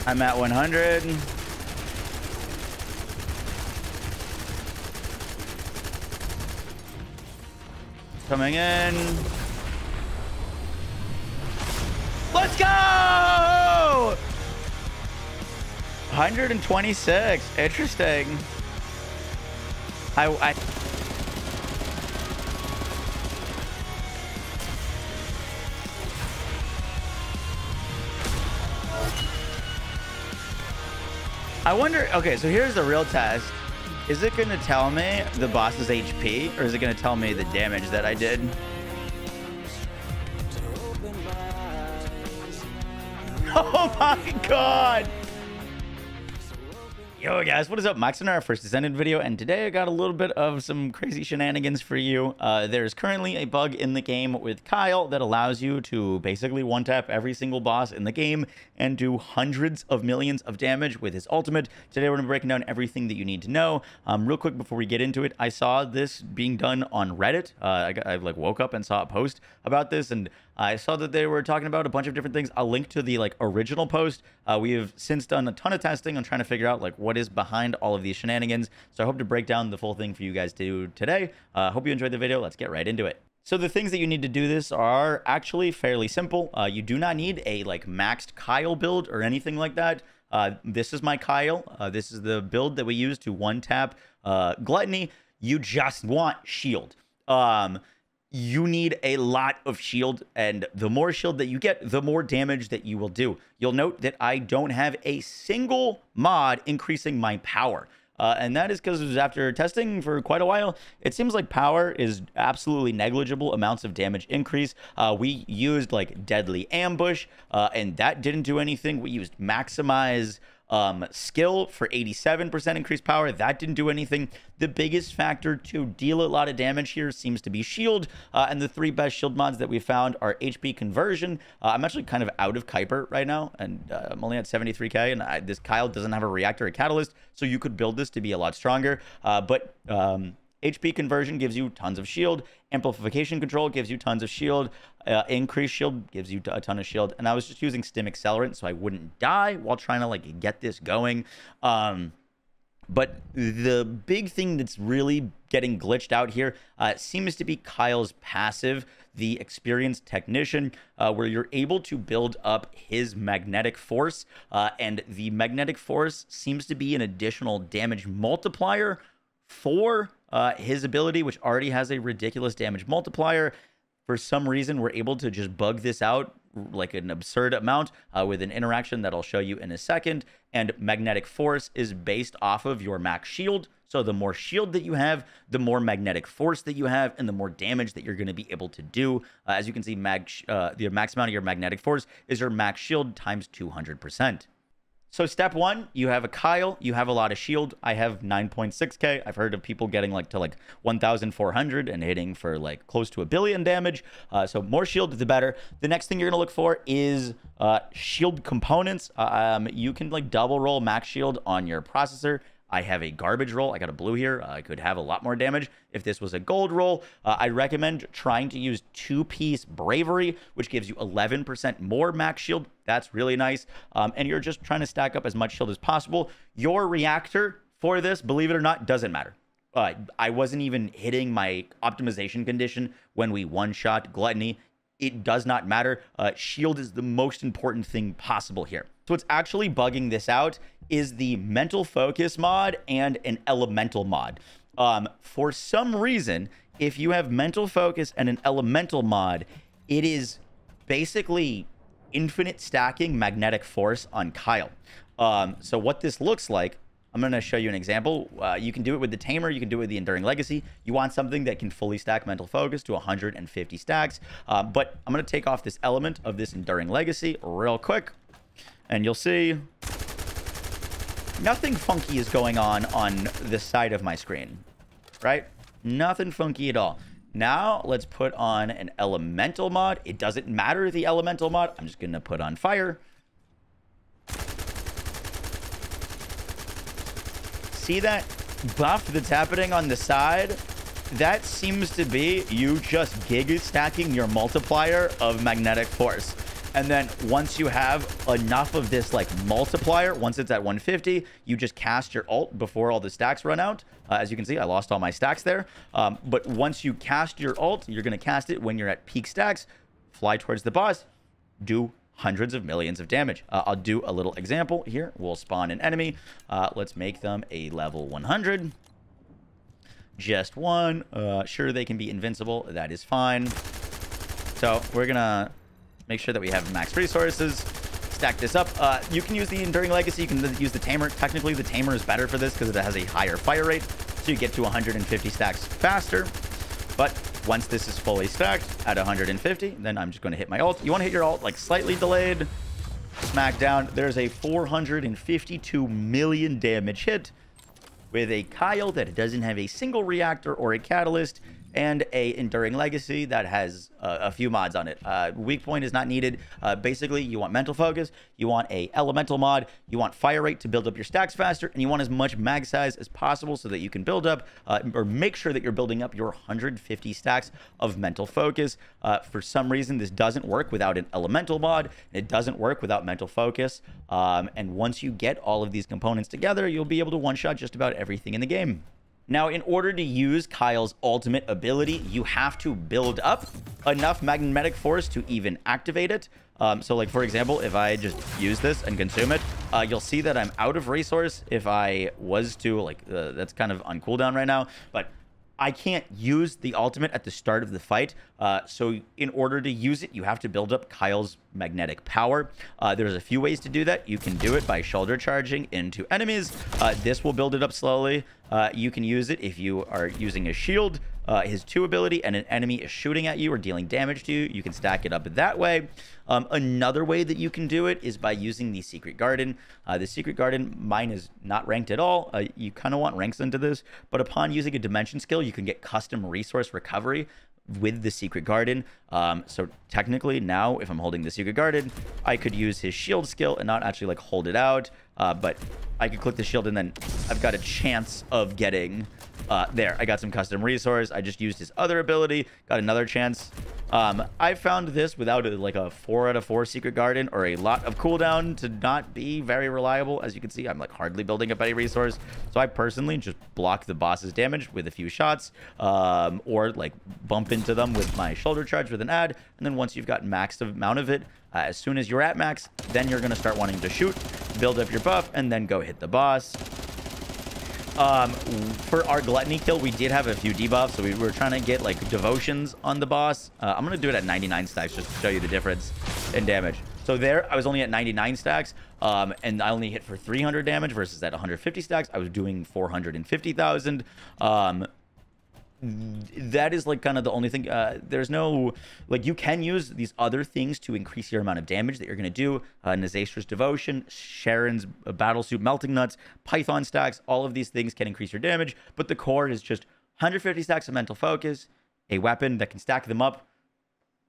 I'm at 100. Coming in. Let's go! 126. Interesting. I wonder, okay, so here's the real test. Is it going to tell me the boss's HP, or is it going to tell me the damage that I did? Oh my god! Yo guys, what is up? Max in our first Descendant video, and today I got a little bit of some crazy shenanigans for you. There's currently a bug in the game with Kyle that allows you to basically one-tap every single boss in the game and do hundreds of millions of damage with his ultimate. Today we're going to be breaking down everything that you need to know. Real quick before we get into it, I saw this being done on Reddit. I like woke up and saw a post about this, and I saw that they were talking about a bunch of different things. I'll link to the original post. We have since done a ton of testing on trying to figure out what is behind all of these shenanigans. So I hope to break down the full thing for you guys to do today. Hope you enjoyed the video. Let's get right into it. So the things that you need to do this are actually fairly simple. You do not need a maxed Kyle build or anything like that. This is my Kyle. This is the build that we use to one tap Gluttony. You just want shield. You need a lot of shield, and the more shield that you get, the more damage that you will do. You'll note that I don't have a single mod increasing my power. And that is because after testing for quite a while, it seems like power is absolutely negligible amounts of damage increase. We used Deadly Ambush, and that didn't do anything. We used Maximize skill for 87% increased power. That didn't do anything. The biggest factor to deal a lot of damage here seems to be shield, and the three best shield mods that we found are HP conversion. I'm actually kind of out of Kuiper right now, and I'm only at 73k, and this Kyle doesn't have a reactor or catalyst, so you could build this to be a lot stronger. But HP conversion gives you tons of shield. Amplification control gives you tons of shield. Increased shield gives you a ton of shield. And I was just using stim accelerant so I wouldn't die while trying to get this going. But the big thing that's really getting glitched out here seems to be Kyle's passive, the Experienced Technician, where you're able to build up his magnetic force. And the magnetic force seems to be an additional damage multiplier for his ability, which already has a ridiculous damage multiplier. For some reason, we're able to just bug this out like an absurd amount with an interaction that I'll show you in a second. And magnetic force is based off of your max shield. So the more shield that you have, the more magnetic force that you have, and the more damage that you're going to be able to do. As you can see, the max amount of your magnetic force is your max shield times 200%. So step one, you have a Kyle, you have a lot of shield. I have 9.6k. I've heard of people getting to 1,400 and hitting for close to 1 billion damage. So more shield, the better. The next thing you're gonna look for is shield components. You can double roll max shield on your processor. I have a garbage roll. I got a blue here. I could have a lot more damage if this was a gold roll. I recommend trying to use 2-piece bravery, which gives you 11% more max shield. That's really nice. And you're just trying to stack up as much shield as possible. Your reactor for this, believe it or not, doesn't matter. I wasn't even hitting my optimization condition when we one-shot Gluttony. It does not matter. Shield is the most important thing possible here. So what's actually bugging this out is the mental focus mod and an elemental mod. For some reason, if you have mental focus and an elemental mod, it is basically infinite stacking magnetic force on Kyle. So what this looks like, I'm going to show you an example. You can do it with the Tamer. You can do it with the Enduring Legacy. You want something that can fully stack Mental Focus to 150 stacks. But I'm going to take off this element of this Enduring Legacy real quick. And you'll see nothing funky is going on the side of my screen, right? Nothing funky at all. Now let's put on an elemental mod. It doesn't matter the elemental mod. I'm just going to put on fire. See that buff that's happening on the side? That seems to be you just giga stacking your multiplier of magnetic force. And then once you have enough of this like multiplier, once it's at 150, you just cast your ult before all the stacks run out. As you can see, I lost all my stacks there. But once you cast your ult, you're going to cast it when you're at peak stacks, fly towards the boss, do hundreds of millions of damage. I'll do a little example here. We'll spawn an enemy. Let's make them a level 100. Just one. Sure, they can be invincible. That is fine. So we're going to make sure that we have max resources. Stack this up. You can use the Enduring Legacy. You can use the Tamer. Technically, the Tamer is better for this because it has a higher fire rate. So you get to 150 stacks faster. But once this is fully stacked at 150, then I'm just going to hit my ult. You want to hit your ult like slightly delayed. Smack down. There's a 452 million damage hit with a Kyle that doesn't have a single reactor or a catalyst, and a Enduring Legacy that has a few mods on it. Weak point is not needed. Basically, you want mental focus, you want a elemental mod, you want fire rate to build up your stacks faster, and you want as much mag size as possible so that you can build up or make sure that you're building up your 150 stacks of mental focus. For some reason, this doesn't work without an elemental mod. It doesn't work without mental focus. And once you get all of these components together, you'll be able to one-shot just about everything in the game. Now, in order to use Kyle's ultimate ability, you have to build up enough magnetic force to even activate it. So, like, for example, if I just use this and consume it, you'll see that I'm out of resource. If I was to, like, that's kind of on cooldown right now, but I can't use the ultimate at the start of the fight. So in order to use it, you have to build up Kyle's magnetic power. There's a few ways to do that. You can do it by shoulder charging into enemies. This will build it up slowly. You can use it if you are using a shield, his 2 ability, and an enemy is shooting at you or dealing damage to you. You can stack it up that way. Another way that you can do it is by using the Secret Garden. The Secret Garden, mine is not ranked at all. You kind of want ranks into this, but upon using a dimension skill, you can get custom resource recovery with the Secret Garden. So technically now, if I'm holding the Secret Garden, I could use his shield skill and not actually like hold it out, but I could click the shield and then I've got a chance of getting there. I got some custom resource. I just used his other ability, got another chance. I found this without like a 4 out of 4 Secret Garden or a lot of cooldown to not be very reliable. As you can see, I'm like hardly building up any resource. So I personally just block the boss's damage with a few shots, or like bump into them with my shoulder charge with an ad. And then once you've got maxed amount of it, as soon as you're at max, then you're going to start wanting to shoot, build up your buff, and then go hit the boss. For our gluttony kill, we did have a few debuffs, so we were trying to get like devotions on the boss. I'm gonna do it at 99 stacks just to show you the difference in damage. So there, I was only at 99 stacks, and I only hit for 300 damage versus at 150 stacks, I was doing 450,000. That is like kind of the only thing. There's no, like, you can use these other things to increase your amount of damage that you're going to do. Nazastra's Devotion, Sharon's Battlesuit Melting Nuts, Python stacks, all of these things can increase your damage, but the core is just 150 stacks of mental focus, a weapon that can stack them up,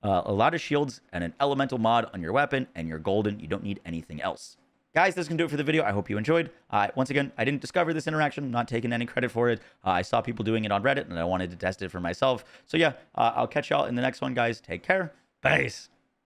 a lot of shields, and an elemental mod on your weapon, and you're golden. You don't need anything else. Guys, this can do it for the video. I hope you enjoyed. Once again, I didn't discover this interaction. I'm not taking any credit for it. I saw people doing it on Reddit, and I wanted to test it for myself. So yeah, I'll catch y'all in the next one, guys. Take care. Peace.